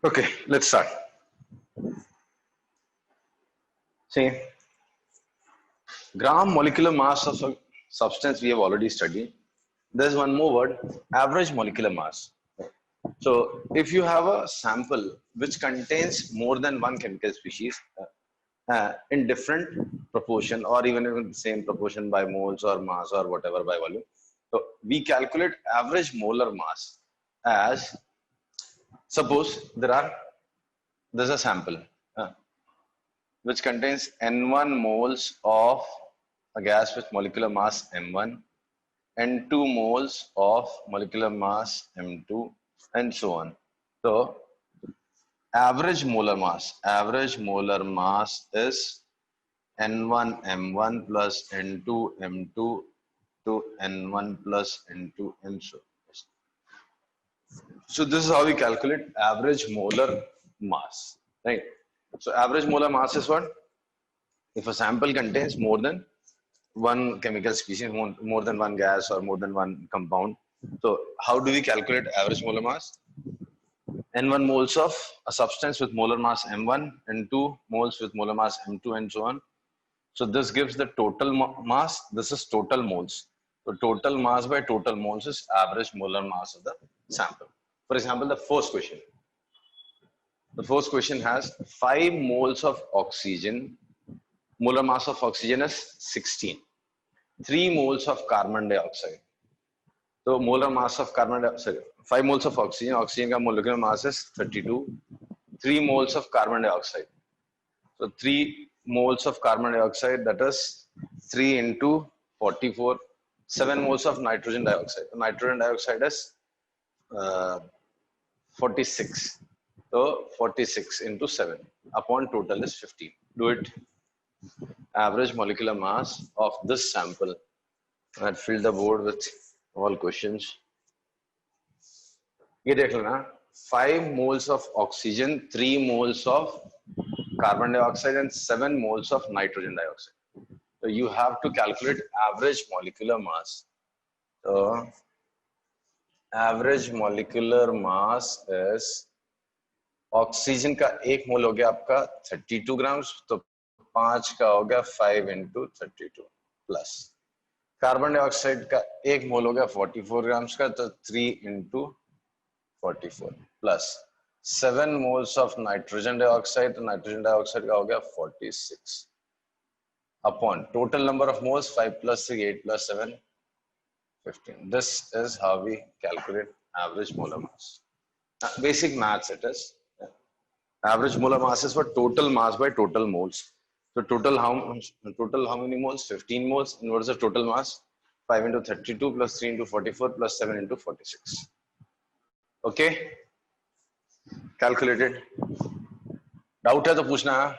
Okay, let's start. See, gram molecular mass of a substance we have already studied. There's one more word, average molecular mass. So, if you have a sample which contains more than one chemical species in different proportion or even in the same proportion by moles or mass or whatever by volume, so we calculate average molar mass as, suppose there's a sample which contains N1 moles of a gas with molecular mass M1, N2 moles of molecular mass M2, and so on. So, average molar mass is N1 M1 plus N2 M2 to N1 plus N2 and so on. So this is how we calculate average molar mass, right? So average molar mass is what? If a sample contains more than one chemical species, more than one gas or more than one compound. So how do we calculate average molar mass? N1 moles of a substance with molar mass M1 and 2 moles with molar mass M2 and so on. So this gives the total mass. This is total moles. So total mass by total moles is average molar mass of the sample. For example, the first question. The first question has 5 moles of oxygen. Molar mass of oxygen is 16. 3 moles of carbon dioxide. So molar mass of carbon dioxide, 5 moles of oxygen. Oxygen ka molecular mass is 32. 3 moles of carbon dioxide. So 3 moles of carbon dioxide, that is 3 into 44. 7 moles of nitrogen dioxide. Nitrogen dioxide is 46. So 46 into 7 upon total is 15. Do it. Average molecular mass of this sample. I'd fill the board with all questions. ये देख लेना, 5 moles of oxygen, 3 moles of carbon dioxide and 7 moles of nitrogen dioxide. So you have to calculate average molecular mass. So average molecular mass is, oxygen का 1 मोल हो गया आपका 32 grams, तो 5 का हो गया 5 into 32 प्लस कार्बन डाइऑक्साइड का 1 मोल हो गया 44 ग्राम्स का, तो 3 into 44 plus 7 moles of nitrogen dioxide, तो नाइट्रोजन डाइऑक्साइड का हो गया 46 upon total number of moles 5 plus 3 8 plus 7 15. This is how we calculate average molar mass. Basic maths it is. Average molar mass is for total mass by total moles. So total how many moles? 15 moles. And what is the total mass? 5 into 32 plus 3 into 44 plus 7 into 46. Okay? Calculated. Doubt है तो पूछना.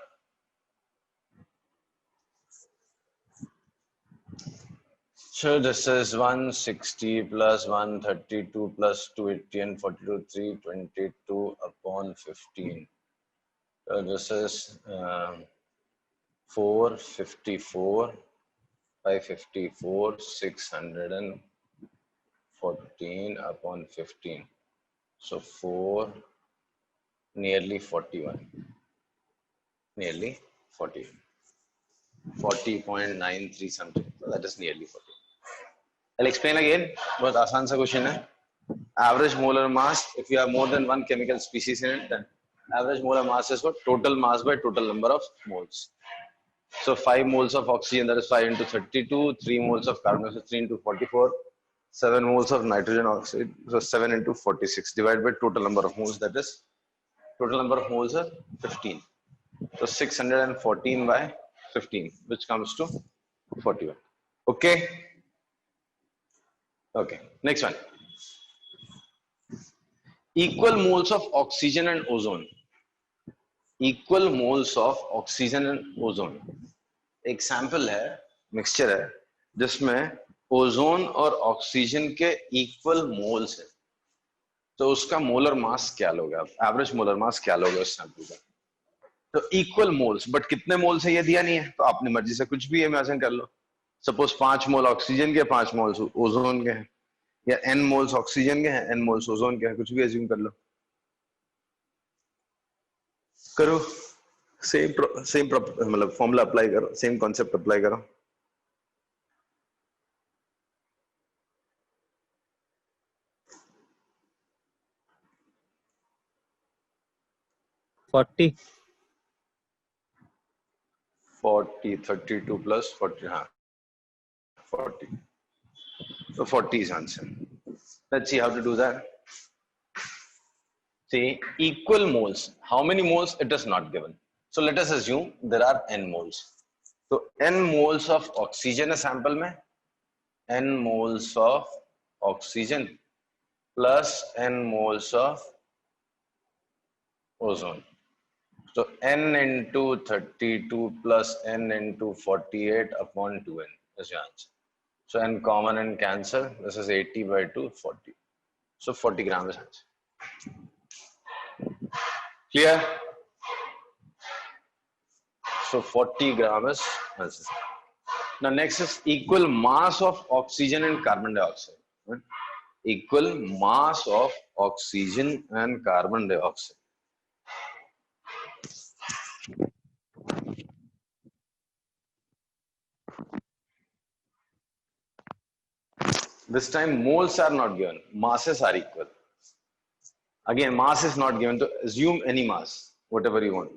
So this is 160 plus 132 plus 280 and 42, 322 upon 15. So this is 454, 554, 614 upon 15. So 4, nearly 41. Nearly 40. 40.93 something. So that is nearly 40. I'll explain again. बहुत आसान सा question है. Average molar mass, if you have more than one chemical species in it, then average molar mass is what? Total mass by total number of moles. So 5 moles of oxygen, that is 5 into 32, 3 moles of carbon dioxide, 3 into 44, 7 moles of nitrogen oxide, so 7 into 46 divided by total number of moles, that is total number of moles are 15. So 614 by 15, which comes to 41. Okay. Okay, next one. Equal moles of oxygen and ozone. Equal moles of oxygen and ozone. एक sample है, mixture है, जिसमें ozone और oxygen के equal moles है. तो उसका molar mass क्या लोगे आप? एवरेज मोलर मास क्या लोगे उस सैंपल का? तो इक्वल मोल्स, बट कितने मोल्स है ये दिया नहीं है, तो आपने मर्जी से कुछ भी इमेजिन कर लो. सपोज 5 मोल ऑक्सीजन के, 5 मोल्स ओजोन के हैं, या n मोल्स ऑक्सीजन के हैं, n मोल्स ओजोन के हैं, कुछ भी एज्यूम कर लो. करो, सेम मतलब फॉर्मूला अप्लाई करो, सेम कॉन्सेप्ट अप्लाई करो. 40. 40, 32 plus 40, हाँ 40. So 40 is answer. Let's see how to do that. See, equal moles. How many moles? It is not given. So let us assume there are n moles. So n moles of oxygen है sample में, n moles of oxygen plus n moles of ozone. So n into 32 plus n into 48 upon 2n is your answer. So n common and cancel. This is 80 by 2, 40. So 40 grams is answer. Clear? So 40 grams is answer. Now next is equal mass of oxygen and carbon dioxide. Right? Equal mass of oxygen and carbon dioxide. This time moles are not given, masses are equal. Again, mass is not given, so assume any mass, whatever you want.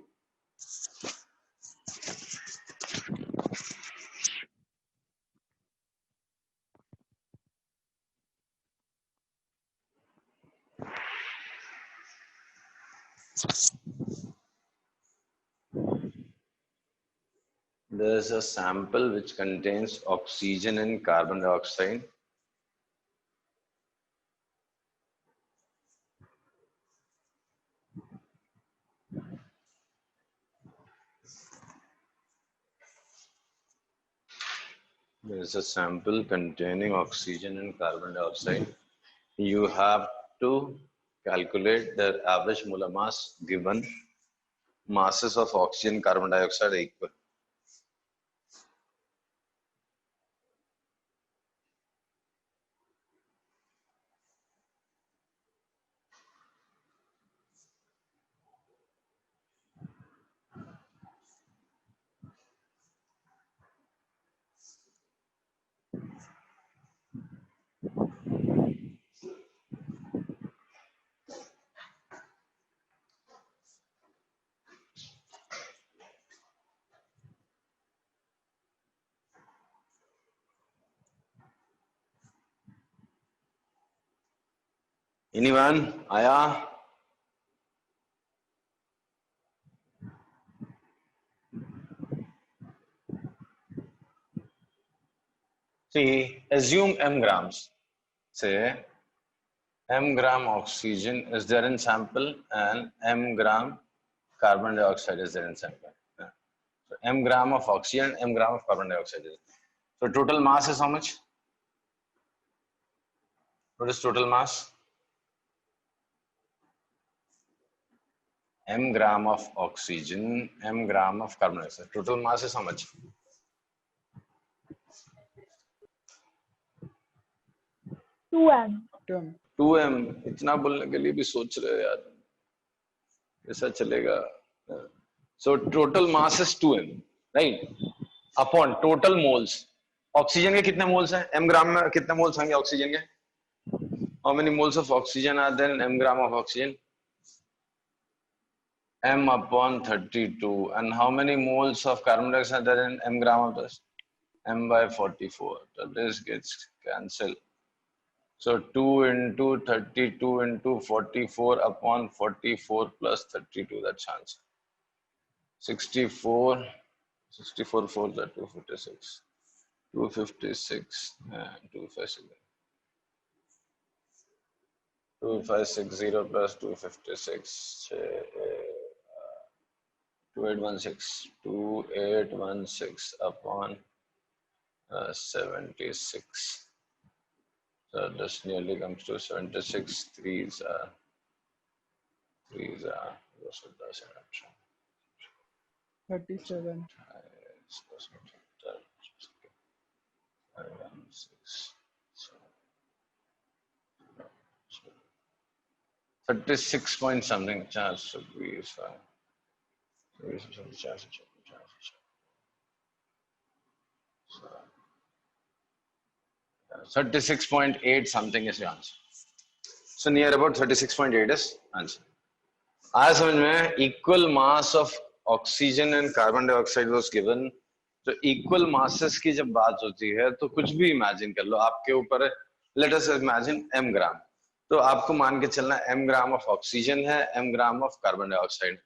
There is a sample which contains oxygen and carbon dioxide. There is a sample containing oxygen and carbon dioxide. You have to calculate the average molar mass given masses of oxygen and carbon dioxide are equal. Anyone? Aya? See, assume m grams. Say m gram oxygen is there in sample and m gram carbon dioxide is there in sample. So m gram of oxygen, m gram of carbon dioxide is there. So total mass is how much? What is total mass? M gram of oxygen, m gram of carbon dioxide. Total mass is how much? 2m. 2m. इतना बोलने के लिए भी सोच रहे यार, कैसा चलेगा? So total mass is 2m, right? Upon total moles. Oxygen के कितने मोल्स हैं? m ग्राम में कितने मोल्स होंगे ऑक्सीजन के? How many moles of oxygen are there in m gram of oxygen? M upon 32. And how many moles of carbon dioxide are there in m gram of this? M by 44. So this gets cancelled. So 2 into 32 into 44 upon 44 plus 32. That's answer. 64. 64 4 are 256. 256 and 256. 2560 plus 256. 2816. 2816 upon 76. So this nearly comes to 76. Threes are. What's it does in action? 37. 36 point something chance should be fine. 36.8 something is your answer. So near about 36.8 is answer. आया समझ में? Equal mass of oxygen and carbon dioxide was given. तो equal masses की जब बात होती है तो कुछ भी imagine कर लो, आपके ऊपर है. Let us imagine m ग्राम. तो आपको मान के चलना m ग्राम ऑफ ऑक्सीजन है, m gram of carbon dioxide.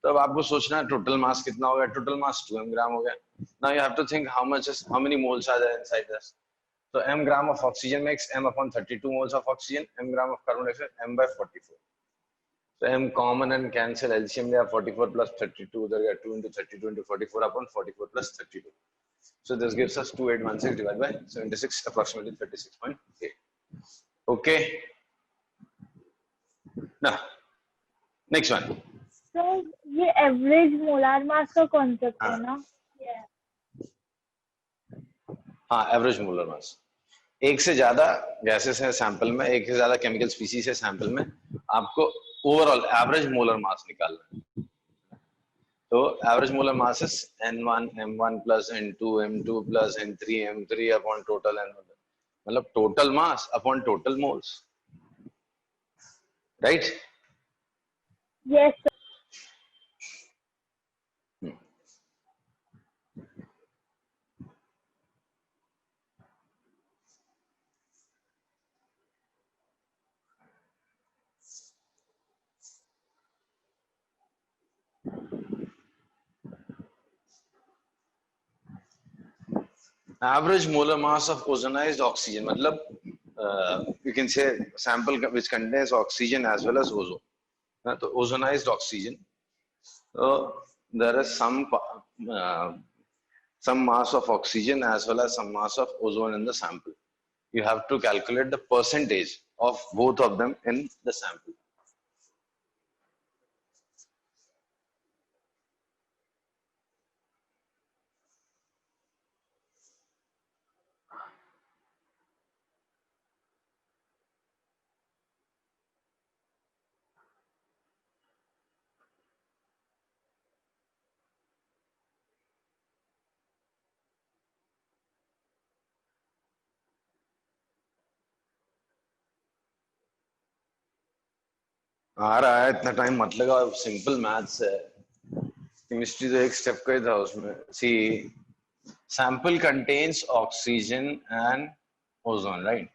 तो अब आपको सोचना है टोटल मास कितना हो गया. टोटल मास 2m ग्राम हो गया. Now you have to think how many moles are there inside this. So m gram of oxygen makes m upon 32 moles of oxygen, m gram of carbon dioxide, m by 44. So m common and cancel LCM they are 44 plus 32. There are 2 into 32 into 44 upon 44 plus 32. So this gives us 2816 divided by 76, approximately 36.8. Okay. Now, next one. So ये average molar mass का concept है ना? हाँ, average molar mass. एक से ज्यादा gases है sample में, एक से ज्यादा केमिकल स्पीसीज है सैंपल में, आपको ओवरऑल एवरेज मोलर मास निकालना है. तो average molar mass is n1 m1 plus n2 m2 plus n3 m3 upon total n1, मतलब total mass upon total moles, right? Yes sir. Average molar mass of ozonized oxygen, मतलब you can say sample which contains oxygen as well as ozone. तो ozonized oxygen, so there is some mass of oxygen as well as some mass of ozone in the sample. You have to calculate the percentage of both of them in the sample. आ रहा है, इतना time मत लगा, simple maths है. Chemistry तो एक step का ही था उसमें. See sample contains oxygen and ozone, right?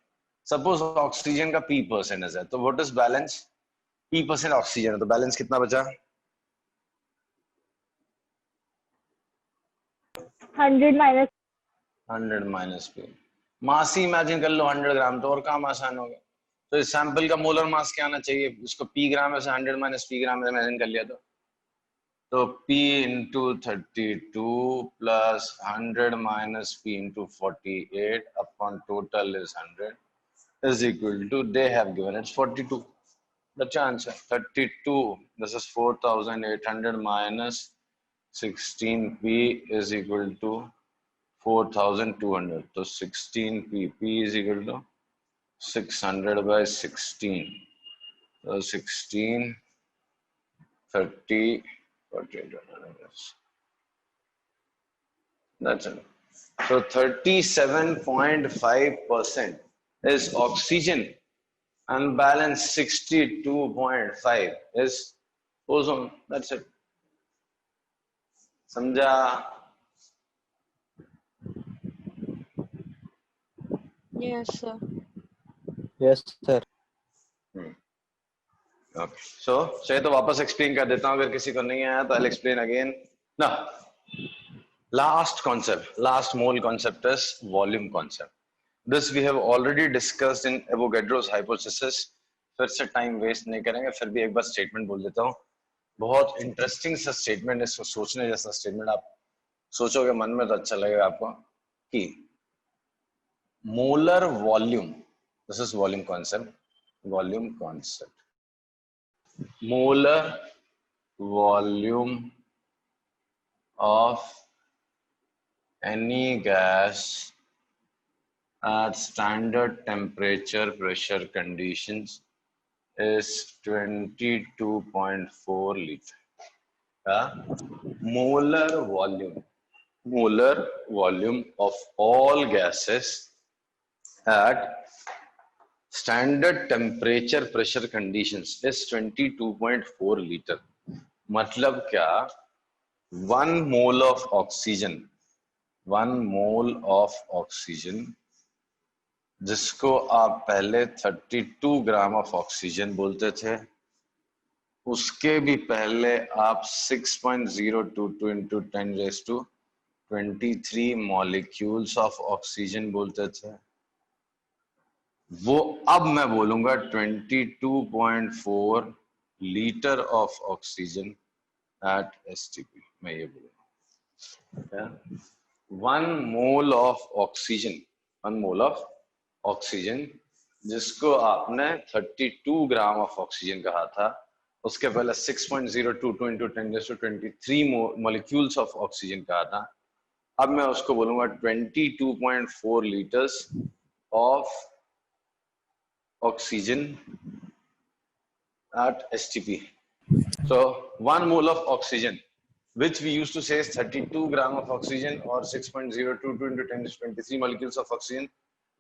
Suppose oxygen का p% है, तो what is balance? p% oxygen है, तो बैलेंस कितना बचा? 100 माइनस 100 माइनस p. मास ही इमेजिन कर लो 100 ग्राम, तो और काम आसान हो गया. तो इस सैंपल का मोलर मास क्या आना चाहिए? उसको p ग्राम में से 100 माइनस p ग्राम में इमेजिन कर लिया तो p into 32 plus 100 minus p into 48 upon total is 100 is equal to, they have given it's 42. That's your answer. 32. This is 4,800 minus 16p is equal to 4,200. So 16p, p is equal to 600 by 16. So 16, 30, 48. That's it. So 37.5% is oxygen and balance 62.5 is ozone. That's it. समझा? Yes, sir. Yes, sir. Okay. So चाहे तो वापस explain कर देता हूँ, अगर किसी को नहीं आया तो I'll explain again. Now, last concept, last mole concept is volume concept. This we have already discussed in Avogadro's hypothesis. फिर से टाइम वेस्ट नहीं करेंगे, फिर भी एक बार स्टेटमेंट बोल देता हूँ. बहुत इंटरेस्टिंग सा स्टेटमेंट, इसको सोचने जैसा स्टेटमेंट. आप सोचोगे मन में तो अच्छा लगेगा आपको कि molar volume, this is volume concept, volume concept, molar volume of any gas at standard temperature pressure conditions is 22.4 liter. molar volume of all gases at standard temperature pressure conditions is 22.4 liter. मतलब क्या, 1 mole of oxygen जिसको आप पहले 32 gram of oxygen बोलते थे, उसके भी पहले आप 6.022 into 10⁻23 मॉलिक्यूल्स ऑफ ऑक्सीजन बोलते थे, वो अब मैं बोलूंगा 22.4 litre of oxygen at STP. मैं ये बोलूंगा 1 मोल ऑफ ऑक्सीजन जिसको आपने 32 ग्राम ऑफ ऑक्सीजन कहा था, उसके पहले 6.022 into 10⁻23 मॉलिक्यूल्स ऑफ ऑक्सीजन कहा था, अब मैं उसको बोलूंगा 22.4 litres of oxygen at STP. So 1 mole of oxygen, which we used to say is 32 gram of oxygen or 6.022 into 10⁻23 molecules of oxygen.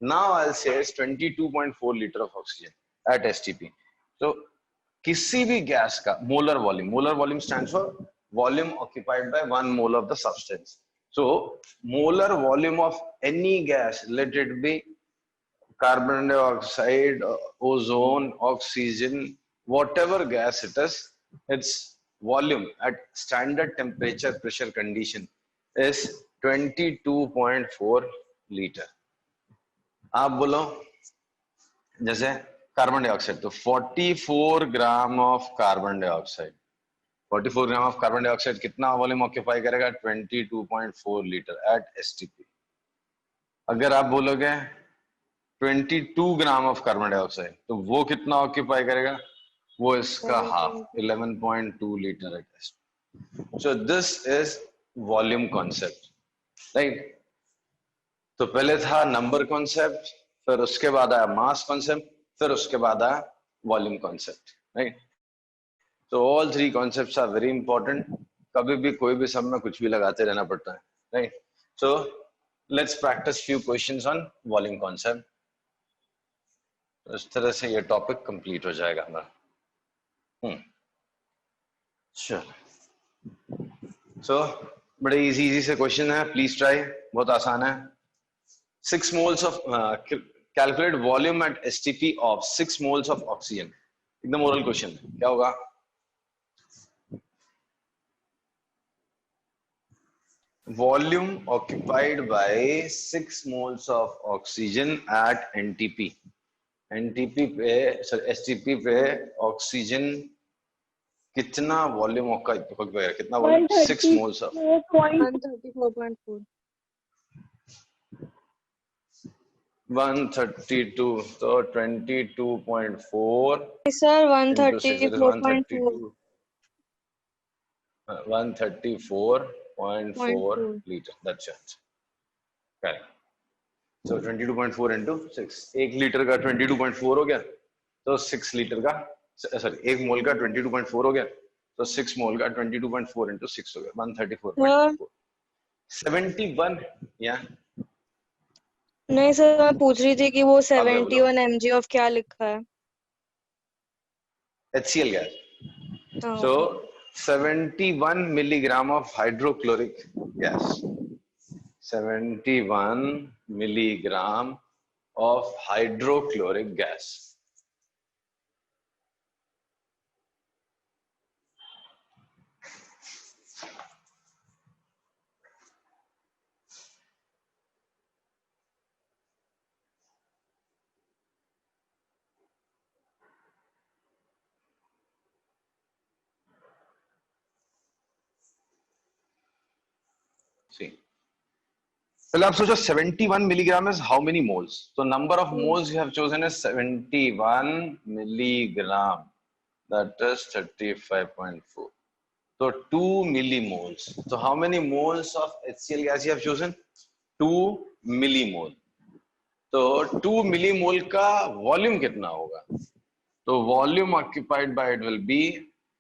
Now I'll say is 22.4 liter of oxygen at STP. So किसी भी gas का molar volume stands for volume occupied by 1 mole of the substance. So molar volume of any gas, let it be carbon dioxide, ozone, oxygen, whatever gas it is, its volume at standard temperature pressure condition is 22.4 liter. आप बोलो जैसे carbon dioxide, तो 44 gram of carbon dioxide, 44 gram of carbon dioxide कितना volume occupy करेगा? 22.4 litre at STP. अगर आप बोलोगे 22 gram of carbon dioxide, तो वो कितना ऑक्यूपाई करेगा? वो इसका half, 11.2 litre at STP. So this is volume concept, right. तो पहले था नंबर कॉन्सेप्ट, फिर उसके बाद आया मास कॉन्सेप्ट, फिर उसके बाद आया वॉल्यूम कॉन्सेप्ट, राइट. तो all 3 concepts are very important. कभी भी कोई भी सब में कुछ भी लगाते रहना पड़ता है, right. So let's practice few questions on volume concept. इस तरह से ये टॉपिक कंप्लीट हो जाएगा हमारा. चलो, सो बड़े इजी से क्वेश्चन है, प्लीज ट्राई. बहुत आसान है. 6 moles of calculate volume at STP of 6 moles of oxygen. एकदम ओरल क्वेश्चन है. क्या होगा? Volume occupied by 6 moles of oxygen at NTP. NTP पे STP पे ऑक्सीजन कितना वॉल्यूम ऑक्यूपाई, कितना volume? 6 moles of 134.4. 132, so 22.4 Sir, into 6 is 134.4. 134.4 liter. That's it. Correct. So 22.4 into 6. 1 litre का 22.4 हो गया, तो 6 लीटर का, सॉरी 1 मोल का 22.4 हो गया, तो 6 मोल का 22.4 into 6 हो गया, 134.4. 71 या नहीं सर, मैं पूछ रही थी कि वो 71 mg ऑफ क्या लिखा है? HCl gas. हाँ, So 71 milligram of hydrochloric gas. 71 milligram of hydrochloric gas. See. पहले आप सोचो 71 milligram is how many moles? So number of moles you have chosen is 71 milligram. That is 35.4. So 2 millimoles. So how many moles of HCl gas you have chosen? 2 millimole. तो 2 millimole का volume कितना होगा? तो volume occupied by it will be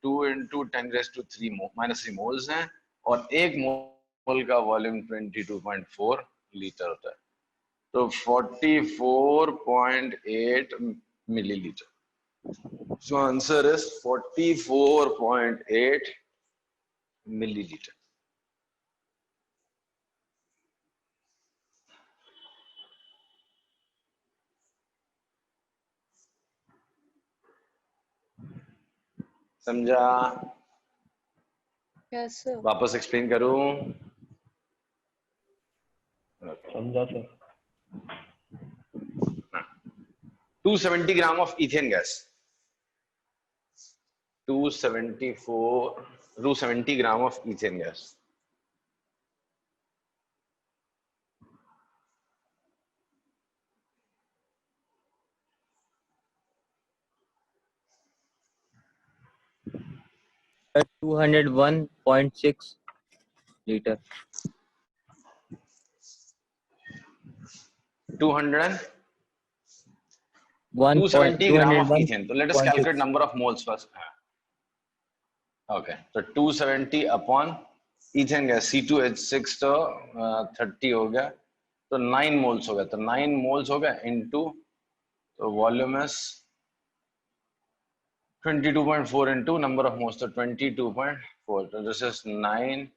2 into 10⁻³ -3 moles हैं और 1 मोल का volume 22.4 litre होता है, तो 44.8 millilitre. So answer is 44.8 milliliter. समझा? Yes sir. वापस एक्सप्लेन करूं? समझा sir. 270 gram of ethane gas, 270 gram of ethane gas, At 201.6 liter. 270 gram of ethane. तो let us calculate 201.6. Number of moles first. Okay, तो 270 upon ethane gas C2H6 तो 30 हो गया, तो 9 मोल्स हो गया, तो 9 मोल्स हो गया इनटू, तो volume is 22.4 into number of moles, so 22.4. So this is 9,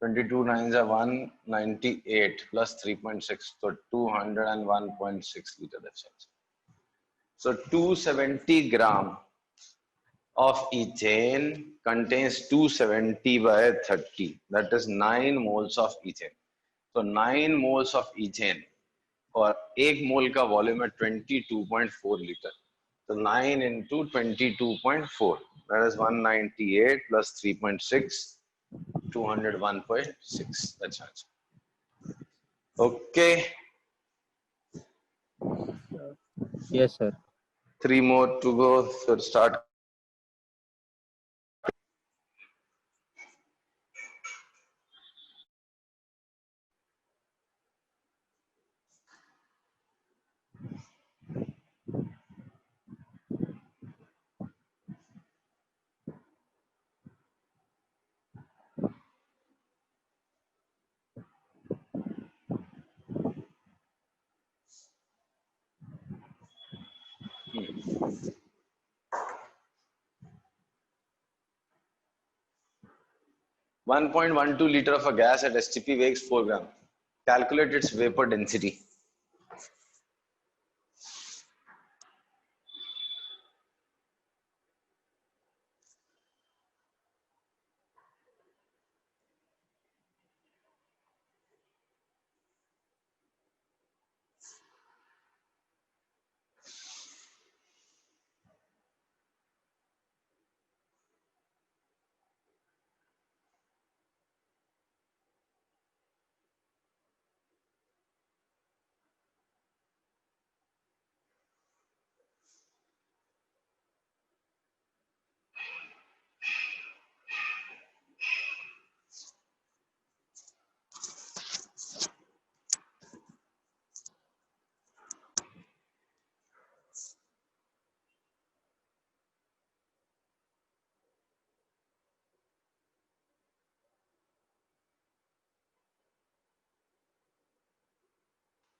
22 nines are 198 plus 3.6, so 201.6 liter. That's it. So 270 gram of ethane contains 270 by 30. That is 9 moles of ethane. So 9 moles of ethane और 1 मोल का volume है 22.4 litre. So 9 into 22.4, that is 198 plus 3.6, 201.6. That's answer. Okay. Yes sir. 3 more to go. So start. Hmm. 1.12 liter of a gas at STP weighs 4 gram. Calculate its vapor density.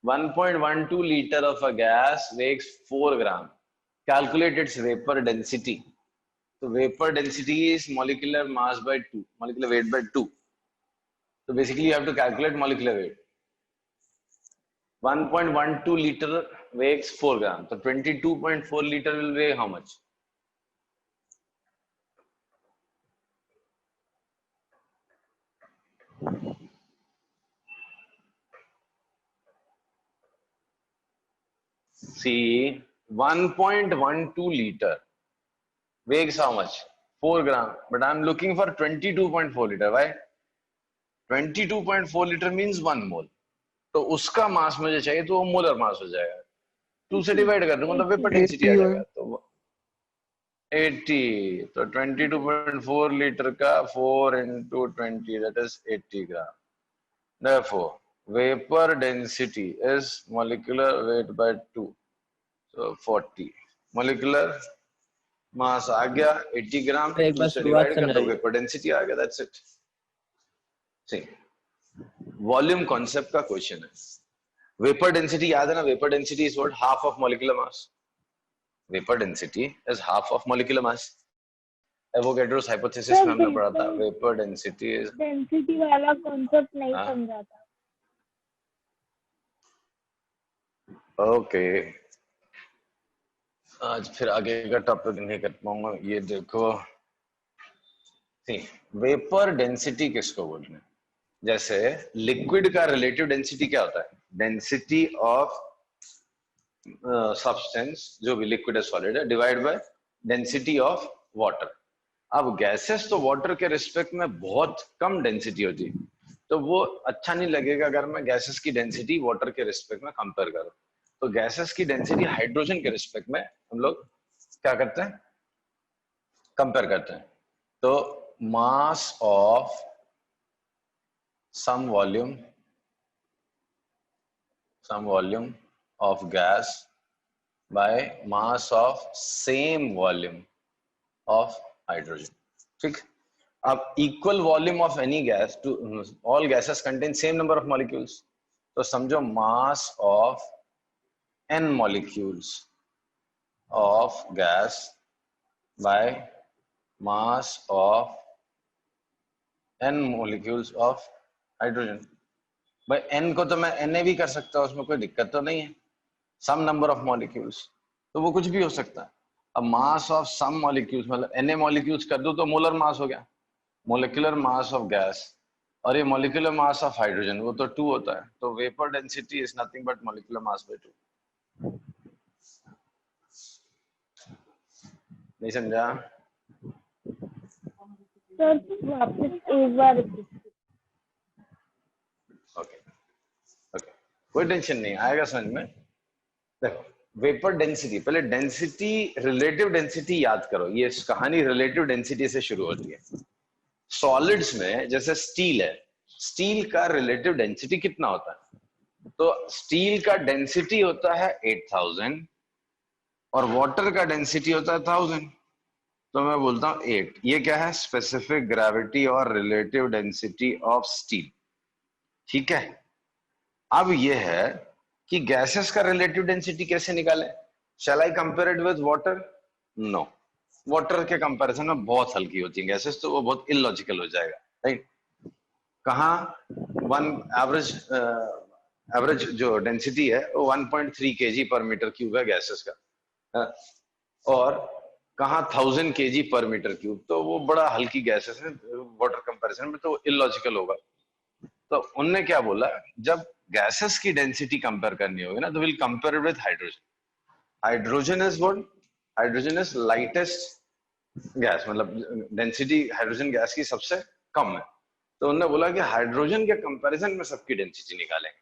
.12 liter of a gas weighs 4 gram. Calculate its vapor density. So vapor density is molecular mass by 2, molecular weight by 2. So basically you have to calculate molecular weight. 1.12 liter weighs 4 gram. So 22.4 liter will weigh how much? See, 1.12 liter weighs how much? 4 gram. But I'm looking for 22.4 liter. Why? 22.4 liter means 1 mole. तो उसका मास मुझे चाहिए, तो वो molar mass हो जाएगा. 2 से divide कर दूंगा तो वेपर डेंसिटी आ जाएगा. तो 80, तो 22.4 लीटर का 4 into 20, that is 80 gram. Therefore, vapor density is molecular weight by 2, so 40. Molecular मास आ गया 80 ग्राम, एक बार उससे शुरुआत डिवाइड कर दो, समझाइए। वेपर डेंसिटी आ गया, दैट्स इट। वॉल्यूम कॉन्सेप्ट का क्वेश्चन है। वेपर डेंसिटी याद है ना, vapour density is what, half of molecular mass. Vapour density is half of molecular mass. Avogadro's hypothesis sir में हमने पढ़ा था, vapour vapour density is, density वाला कॉन्सेप्ट नहीं हाँ समझा था। ओके, आज फिर आगे का टॉपिक नहीं कर पाऊंगा। ये देखो, वेपर डेंसिटी किसको बोलते हैं? जैसे लिक्विड का रिलेटिव डेंसिटी क्या होता है? डेंसिटी ऑफ सब्सटेंस, जो भी लिक्विड है सॉलिड है, divide by density of water. अब गैसेस तो वाटर के रिस्पेक्ट में बहुत कम डेंसिटी होती है, तो वो अच्छा नहीं लगेगा अगर मैं गैसेस की डेंसिटी वाटर के रिस्पेक्ट में कंपेयर करूं। तो गैसेस की डेंसिटी हाइड्रोजन के रिस्पेक्ट में हम लोग क्या करते हैं, कंपेयर करते हैं। तो mass of some volume of gas by mass of same volume of hydrogen। ठीक। अब equal volume of any gas to all gases contain same number of molecules, तो समझो mass of n molecules of gas by mass of n molecules of hydrogen। भाई n को तो मैं na भी कर सकता हूँ, उसमें कोई दिक्कत तो नहीं है, सम नंबर ऑफ मॉलिक्यूल्स, तो वो कुछ भी हो सकता है। अब मास ऑफ सम मॉलिक्यूल्स मतलब na मॉलिक्यूल्स कर दो तो मोलर मास हो गया, मोलिकुलर मास ऑफ गैस, और ये मोलिकुलर मास ऑफ हाइड्रोजन वो तो 2 होता है, तो vapour density is nothing but molecular mass by 2। नहीं समझा? सर वापस एक बार repeat। ओके ओके, कोई टेंशन नहीं, आएगा समझ में। देखो वेपर डेंसिटी, पहले डेंसिटी, रिलेटिव डेंसिटी याद करो, ये कहानी रिलेटिव डेंसिटी से शुरू होती है। सॉलिड्स में जैसे स्टील है, स्टील का रिलेटिव डेंसिटी कितना होता है? तो स्टील का डेंसिटी होता है 8000 और वाटर का डेंसिटी होता है 1000, तो मैं बोलता हूं 8। ये क्या है? स्पेसिफिक ग्रेविटी और रिलेटिव डेंसिटी ऑफ स्टील। ठीक है, अब ये है कि गैसेस का रिलेटिव डेंसिटी कैसे निकालें? Shall I compare it with water? No, water के कंपैरिजन में बहुत हल्की होती है गैसेस, तो वो बहुत इलॉजिकल हो जाएगा, राइट। कहाँ वन एवरेज जो डेंसिटी है वो 1.3 kg पर मीटर क्यूब है गैसेस का, और कहाँ 1000 kg पर मीटर क्यूब, तो वो बड़ा हल्की गैसेस है वाटर कंपैरिजन में, तो इलॉजिकल होगा। तो उनने क्या बोला, जब गैसेस की डेंसिटी कंपेयर करनी होगी ना, तो will compare with hydrogen. Hydrogen is what? Hydrogen is lightest gas, मतलब डेंसिटी हाइड्रोजन गैस की सबसे कम है, तो उन्होंने बोला कि हाइड्रोजन के कंपैरिजन में सबकी डेंसिटी निकालेंगे,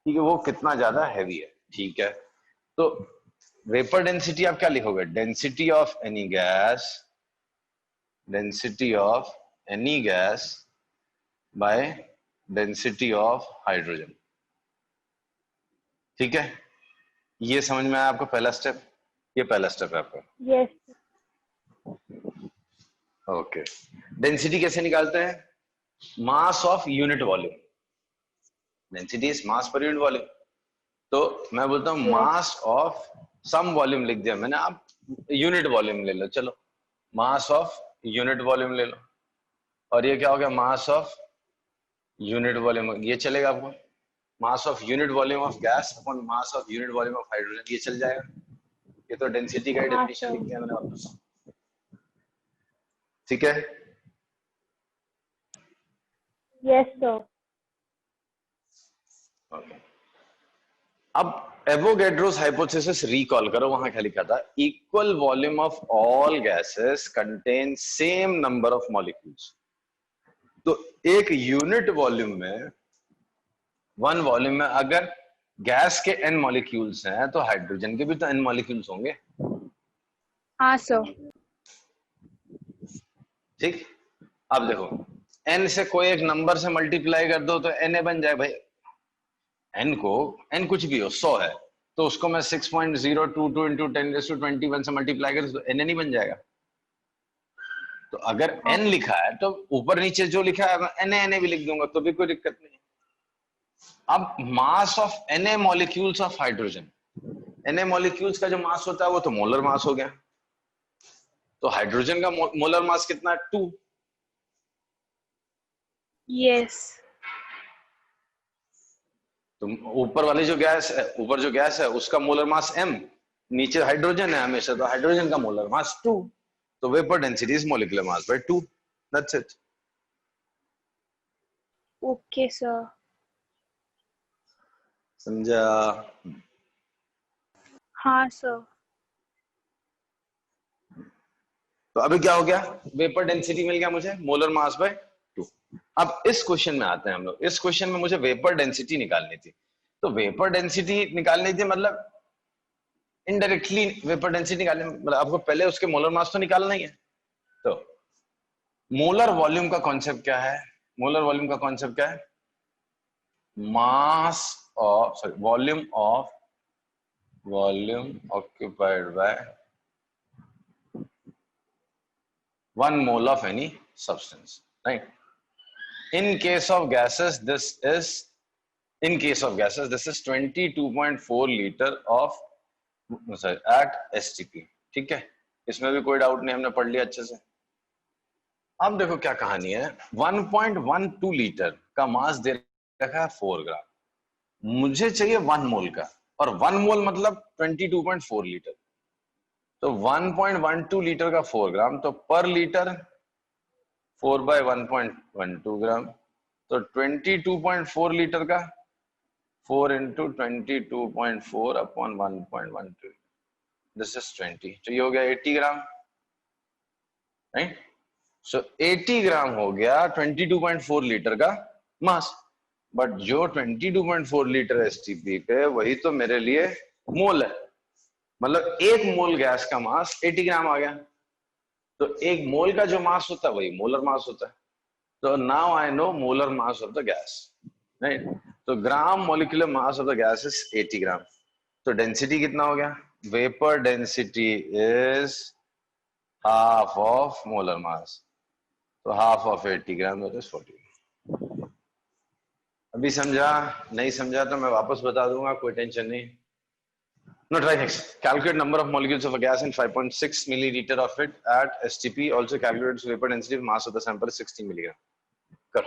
ठीक है, वो कितना ज्यादा हैवी है। ठीक है, तो वेपर डेंसिटी आप क्या लिखोगे? Density of any gas, density of any gas by density of hydrogen. ठीक है, ये समझ में आया आपको पहला स्टेप? ये पहला स्टेप है आपका। यस। ओके, डेंसिटी कैसे निकालते हैं? Mass of unit volume, density is mass per unit volume. तो मैं बोलता हूं मास ऑफ सम वॉल्यूम लिख दिया मैंने, आप यूनिट वॉल्यूम ले लो, चलो मास ऑफ यूनिट वॉल्यूम ले लो, और ये क्या हो गया? मास ऑफ यूनिट वॉल्यूम, ये चलेगा आपको? Mass of unit volume of gas upon mass of unit volume of hydrogen, ये चल जाएगा। ये तो डेंसिटी का डेफिनेशन लिख दिया मैंने वापस। ठीक है, यस सर। अब एवोगैड्रोस हाइपोथेसिस रिकॉल करो, वहां क्या लिखा था? Equal volume of all gases contain same number of molecules. तो एक यूनिट वॉल्यूम में, वन वॉल्यूम में अगर गैस के n मॉलिक्यूल्स हैं, तो हाइड्रोजन के भी तो n मॉलिक्यूल्स होंगे। हाँ सर। ठीक, अब देखो n से कोई एक नंबर से मल्टीप्लाई कर दो तो Na बन जाए भाई। n को, n कुछ भी हो, 100 है तो उसको मैं 6.022 इंटू 10⁻21 से मल्टीप्लाई करूं तो n नहीं बन जाएगा। तो अगर n लिखा है तो ऊपर नीचे जो लिखा है मैं Na भी लिख दूंगा तो भी कोई दिक्कत नहीं। अब mass of Na molecules of hydrogen, Na molecules का जो मास होता है वो तो मोलर मास हो गया। तो हाइड्रोजन का मोलर मास कितना है? 2। यस। तो ऊपर वाली जो गैस है, ऊपर जो गैस है उसका मोलर मास m, नीचे हाइड्रोजन है हमेशा, तो हाइड्रोजन का मोलर मास 2। तो vapour density is molecular mass by 2। That's it. Okay sir. समझा? हाँ सर। तो अभी क्या हो गया? वेपर डेंसिटी मिल गया मुझे, मोलर मास बाय 2। अब इस क्वेश्चन में आते हैं हम लोग। इस क्वेश्चन में मुझे वेपर डेंसिटी निकालनी थी। तो वेपर डेंसिटी निकालनी थी मतलब इनडायरेक्टली वेपर डेंसिटी निकालने, मतलब आपको पहले उसके मोलर मास तो निकालना ही है। तो मोलर वॉल्यूम का कॉन्सेप्ट क्या है? मोलर वॉल्यूम का कॉन्सेप्ट क्या है? Mass of, sorry, volume occupied by 1 mole of any substance, right? In case of gases, this is 22.4 liter of, sorry, at STP। ठीक है, इसमें भी कोई डाउट नहीं, हमने पढ़ लिया अच्छे से। अब देखो क्या कहानी है। 1.12 लीटर का मास दे रखा है 4 ग्राम, मुझे चाहिए 1 मोल का, और 1 मोल मतलब 22.4 लीटर। तो 1.12 लीटर का 4 ग्राम, तो पर लीटर 4 बाय 1.12 ग्राम, तो 22.4 लीटर का 4 इंटू 22.4 अपॉन 1.12, दिस इज 20। तो ये हो गया 80 ग्राम, राइट? सो 80 ग्राम हो गया 22.4 लीटर का मास। बट जो 22.4 लीटर एसटीपी पे, वही तो मेरे लिए मोल है। मतलब 1 मोल गैस का मास 80 ग्राम आ गया। तो 1 मोल का जो मास होता है वही मोलर मास होता है। तो now I know molar mass of the gas, right? तो gram molecular mass of the gas is 80 gram. तो डेंसिटी कितना हो गया? Vapour density is half of molar mass. तो half of 80 gram that is 40। अभी समझा? नहीं समझा तो मैं वापस बता दूंगा, कोई टेंशन नहीं। No, try next. Calculate number of molecules of a gas in 5.6 milliliter of it at STP. Also calculate vapor density if mass of the sample is 16 milligram. Kar.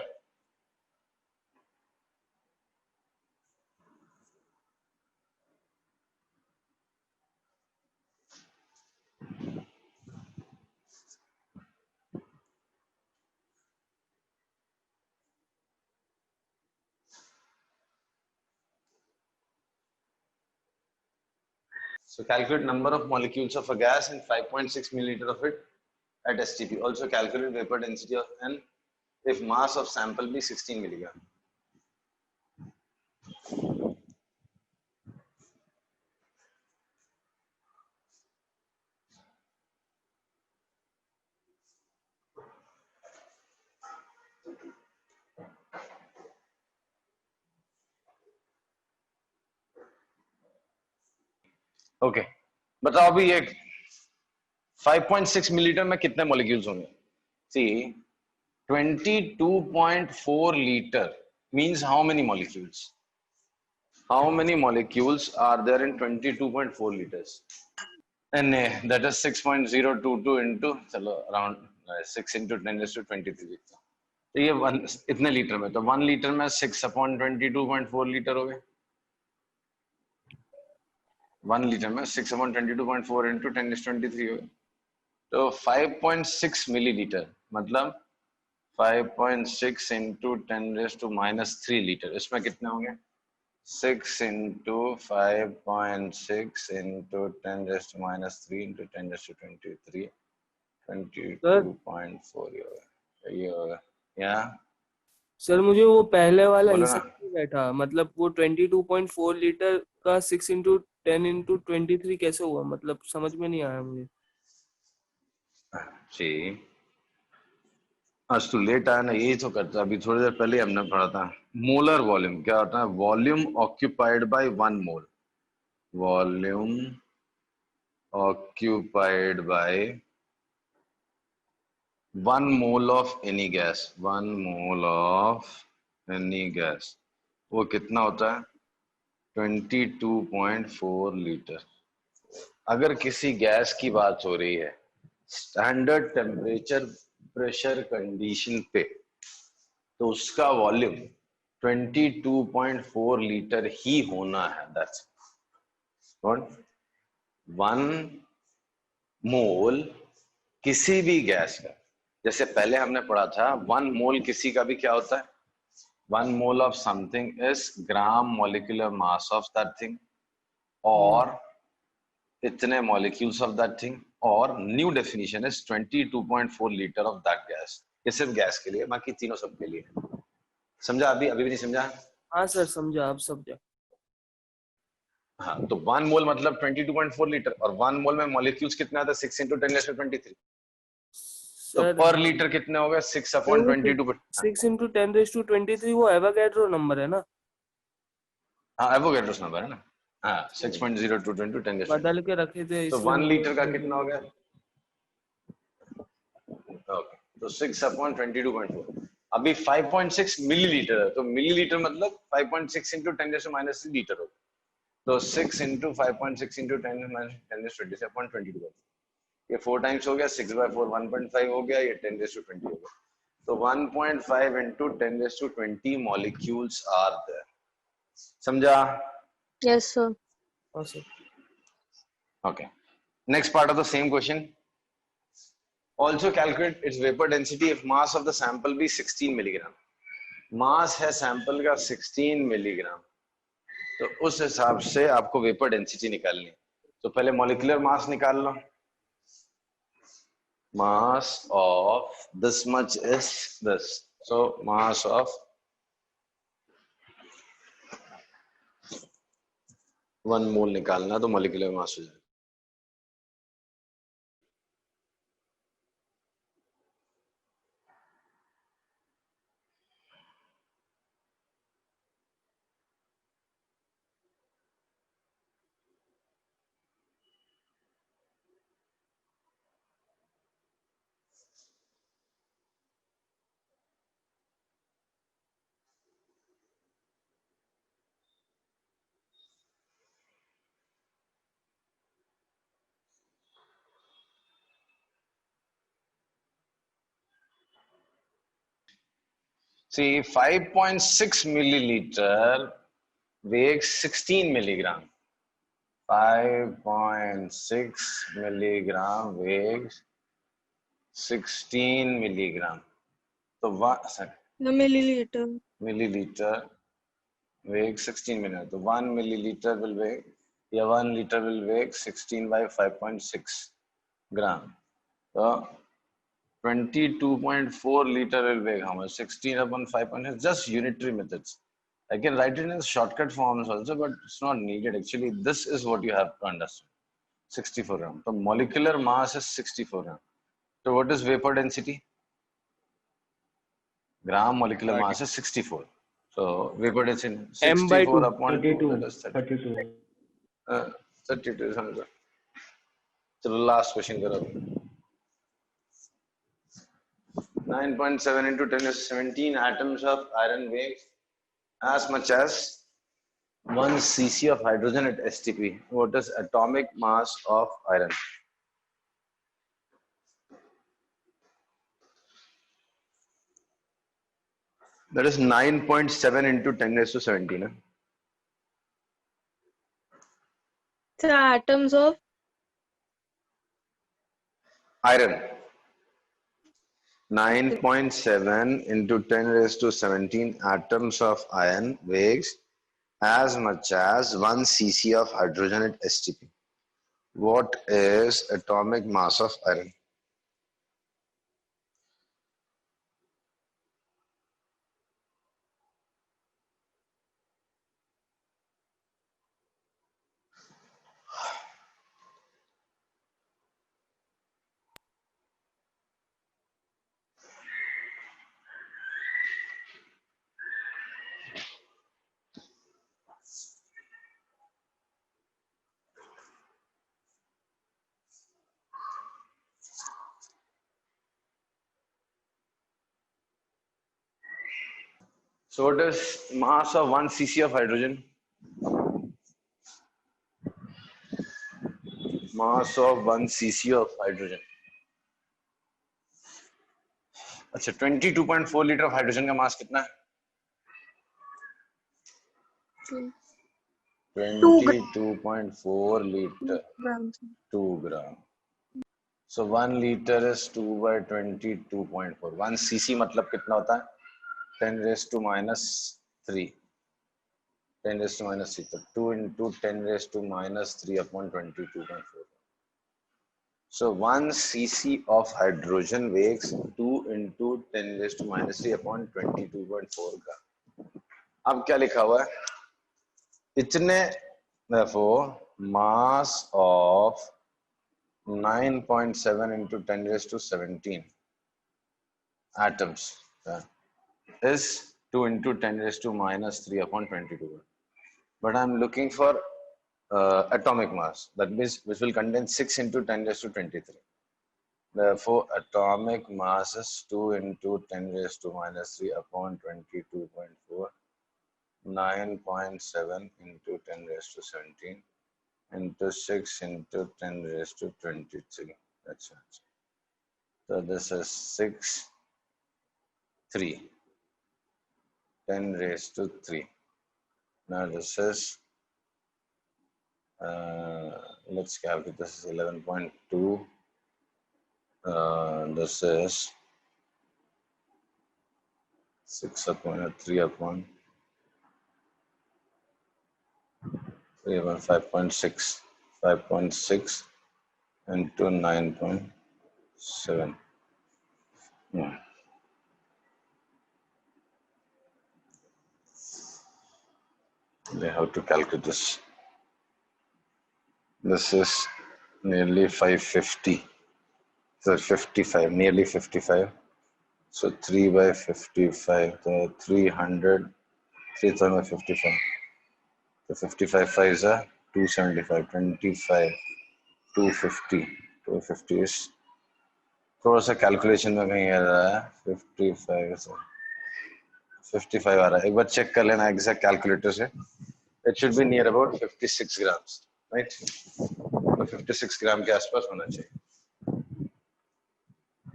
So calculate number of molecules of a gas in 5.6 milliliter of it at STP. Also calculate vapor density of N if mass of sample be 16 milligram. Okay, बताओ अभी ये 5.6 millilitre में कितने molecules होंगे? सी 22.4 liter means how many molecules? How many molecules are there in 22.4 liters? Na, that is 6.022 into, चलो around 6 into 10⁻23। तो ये इतने लीटर में, तो 1 लीटर में 6/22.4 लीटर हो गए। 1 लीटर में 6/22.4 इंटू 10⁻23 हो गए। तो 5.6 मिलीलीटर मतलब 5.6 इंटू 10⁻³ लीटर। इसमें कितने होंगे? 6 इंटू 5.6 इंटू 10⁻³ इंटू 10⁻23 22.4 ये होगा। या सर मुझे वो पहले वाला बोलो हिसाब ना। नहीं बैठा, मतलब वो 22.4 लीटर का 6 इंटू 10 इंटू 23 कैसे हुआ, मतलब समझ में नहीं आया मुझे। जी, आज तो लेट आया ना, यही तो करता। अभी थोड़ी देर पहले हमने पढ़ा था मोलर वॉल्यूम क्या होता है। Volume occupied by 1 mole. volume occupied by 1 mole of any gas, 1 mole of any gas, वो कितना होता है? 22.4 लीटर। अगर किसी गैस की बात हो रही है स्टैंडर्ड टेम्परेचर प्रेशर कंडीशन पे, तो उसका वॉल्यूम 22.4 लीटर ही होना है। दैट्स व्हाट 1 मोल किसी भी गैस का, जैसे पहले हमने पढ़ा था 1 मोल किसी का भी क्या होता है? 1 mole of something is gram molecular mass of that thing, और इतने मॉलिक्यूल्स ऑफ दैट थिंग, और new definition is 22.4 litre of that gas. ये सिर्फ गैस के लिए, बाकी तीनों सबके लिए। समझा? अभी भी नहीं समझा? हाँ सर समझा, अब समझा। हाँ, तो 1 मोल मतलब 22.4 लीटर, और 1 मोल में मॉलिक्यूल्स कितने आते हैं? 6 × 10⁻23। तो सर पर लीटर कितने हो गए? 6/22। 6 × 10⁻23 वो एवोगैड्रो नंबर है ना? हाँ, एवोगैड्रोस नंबर है ना। हाँ, 6.02 × 10⁻23। बदल के रखे थे तो इसलिए 1 मुझे लीटर का कितना हो गया? ओके, तो 6/22.4। अभी 5.6 मिलीलीटर है, तो मिलीलीटर मतलब 5.6 × 10⁻³ लीटर होगा। तो 6 × 5.6 × 10⁻22 ये 4 टाइम्स हो गया। 6/4 1.5 हो गया, ये 10⁻20 हो गया। तो 1.5 × 10⁻20 मॉलिक्यूल्स आर देयर। समझा? Yes, sir. हाँ sir. Okay. Next part of the same question. Also calculate its vapor density if mass of the sample be 16 milligram. मास है सैंपल का 16 मिलीग्राम, तो उस हिसाब से आपको वेपर डेंसिटी निकालनी है। तो पहले मॉलिक्यूलर मास निकाल लो। Mass of this much is this, so mass of 1 mole निकालना, तो मॉलिक्यूलर मास हो जाएगा। See, 5.6 milliliter weighs 16 milligram. 5.6 milligram weighs 16 milligram. So The milliliter. milliliter weighs 16 milligram. So 1 milliliter will weigh, yeah, 1 liter will weigh 16 by 5.6 gram. So 22.4 liter will weigh how much? 16 upon 5.6. Just unitary methods. I can write it in shortcut forms also, but it's not needed. Actually, this is what you have to understand. 64 gram. So molecular mass is 64 gram. So what is vapor density? Gram molecular mass is 64. So vapor density M by 64 2. upon 2, that is 32. 32 समझो। चलो last question करो। 9.7 into 10⁻17 atoms of iron weigh as much as 1 cc of hydrogen at STP. What is atomic mass of iron? That is 9.7 into 10⁻17. The atoms of Iron. 9.7 into 10⁻17 atoms of iron weighs as much as 1 cc of hydrogen at STP. What is atomic mass of iron? So what is mass of 1 cc of hydrogen? Mass of 1 cc of hydrogen. अच्छा 22.4 litre of hydrogen का मास कितना है? 22.4 liter, 2 gram. So 1 liter is 2 by 22.4. 1 cc मतलब कितना होता है? 10 raised to minus 3. 10 raised to minus 3. तो 2 into 10 raised to minus 3 upon 22.4. So 1 cc of hydrogen weighs 2 into 10 raised to minus 3 upon 22.4 gram. अब क्या लिखा हुआ है? इतने, therefore mass of 9.7 into 10 raised to 17 atoms is 2 into 10 raised to minus 3 upon 22. But I'm looking for atomic mass, that means which will contain 6 into 10 raised to 23. Therefore atomic mass is 2 into 10 raised to minus 3 upon 22.4. 9.7 into 10 raised to 17 into 6 into 10 raised to 23. That's it. So this is 6, 3, 10 raised to 3. Now this is, let's calculate, this is 11.2. This is 6 upon 3 upon 5.6 into 9.7. They have to calculate this. This is nearly 550. So 55, nearly 55. So 3 by 55, so 300, 3,000 by 55. So 55 5s are 275, 25, 250. 250 is, थोड़ा सा calculation में कहीं आ रहा है, 55 से 55 आ रहा है. एक बार चेक कर लेना एग्जैक्ट कैलकुलेटर से. It should be near about 56 grams, right? तो 56 ग्राम के आसपास होना चाहिए.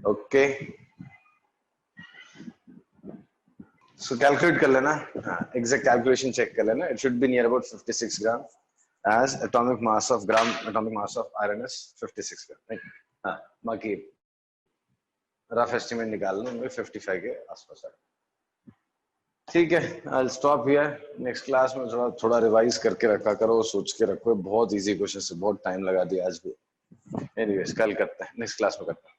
Okay. So calculate कर लेना, exact calculation check कर लेना. It should be near about 56 gram, as atomic mass of iron is 56 gram, right? हाँ, बाकी rough estimate निकाल लो, 55 के आसपास है. ठीक है, I'll stop here. Next class में थोड़ा revise करके रखा करो, सोच के रखो. बहुत easy question से बहुत time लगा दिया आज भी. Anyways, कल करते हैं, next class में करते हैं.